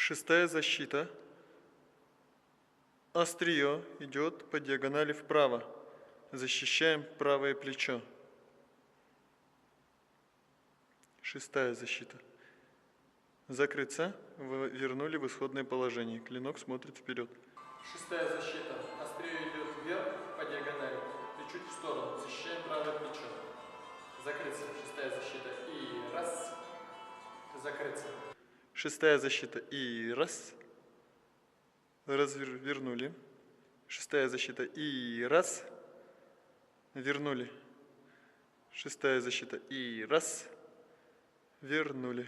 Шестая защита. Острие идет по диагонали вправо. Защищаем правое плечо. Шестая защита. Закрыться. Вернули в исходное положение. Клинок смотрит вперед. Шестая защита. Острие идет вверх по диагонали и чуть в сторону. Защищаем правое плечо. Закрыться. Шестая защита. И раз. Закрыться. Шестая защита. И раз. Развернули. Шестая защита. И раз. Вернули. Шестая защита. И раз. Вернули.